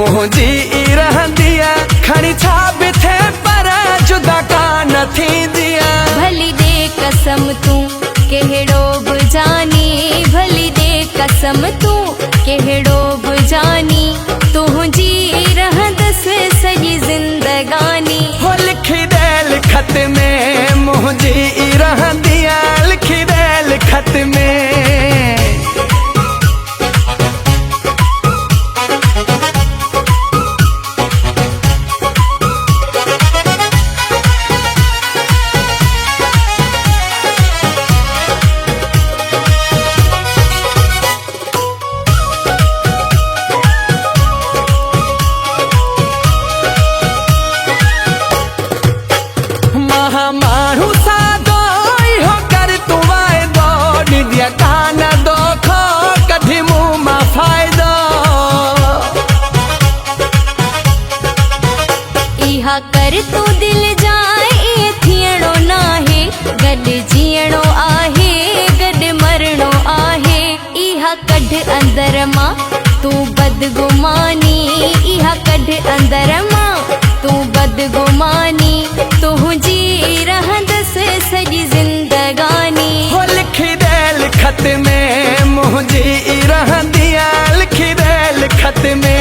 मुंहिंजी रहंदी खणी छा बि थे पर जुदा कान थींदी। भली दे कसम तूं कहिड़ो बि जानी, भली दे कसम तूं कहिड़ो बि जानी, तुंहिंजी रहंदसि सॼी ज़िंदगानी। हो लिखी दे खत में मुंहिंजी रहंदी, लिखी दे खत में। माण्हू सादो इहो कर तूं वाइदो, ॾिंदिया कान दोखो कढी मूं मां फ़ाइदो। इहा कर तूं दिल जाए इएं थियणो नाहे, गॾु जीअणो आहे गॾु मरणो आहे। इहा कढ अंदर मां तूं बदगुमानी, इहा कढ अंदर मां तूं बदगुमानी, तुंहिंजी रहंदसि सॼी ज़िंदगानी। हो लिखी दे खत में मुंहिंजी रहंदी, लिखी दे खत में।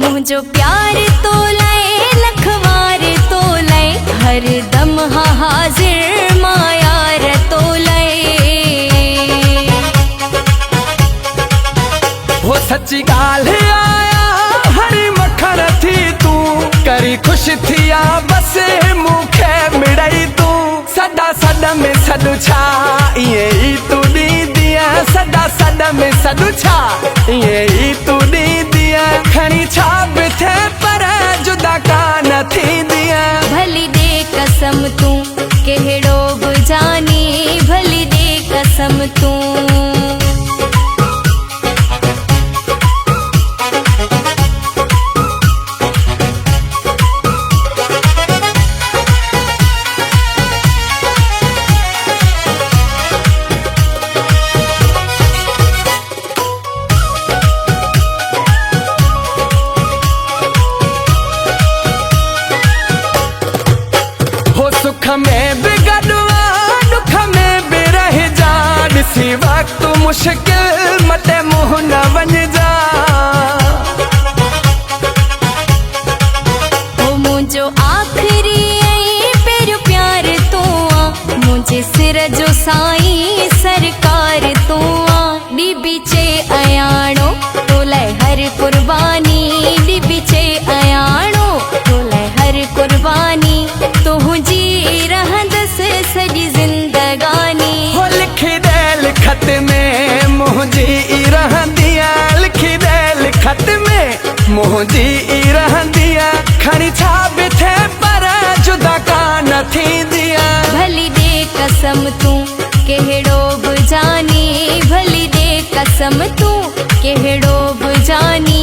मुंहिंजो प्यार तो लाए लखवार तो लाए, हर दम हाज़िर मां यार तो लाए। हो सच्ची ॻाल्हि आया हरी मखण थी तूं, करी ख़ुशि थिया बसि मूंखे मिड़ई तूं। सदा सॾ में सॾु छा ईअं ई तूं ॾींदी, सदा सॾ में सॾु छा ईअं ई तूं ॾींदी। खणी छा बि थे पर जुदा कान थींदी। भली दे कसम तूं कहिड़ो बि जानी, भली दे कसम तूं। सुख में भी गॾु दुख में भी रहिजा, ॾिसी वक़्तु मुश्किल मटे मुंहुं न वञिजा। हो मुंहिंजो आख़िरी ऐं पहिरियों प्यार तूं आ, मुंहिंजे सिर जो साईं सरकार तूं आ। ॾिबी चे अयाणो तो लाइ हर कुर्बानी, ॾिबी चे अयाणो तो लाइ हर कुर्बानी, तुंहिंजी रहंदसि सॼी ज़िंदगानी। हो लिखी दे खत में मुंहिंजी रहंदी, लिखी दे खत में मुंहिंजी रहंदी। खणी छा बि थे पर जुदा कान थींदी। भली दे कसम तूं कहिड़ो बि जानी, भली दे कसम तूं कहिड़ो बि जानी,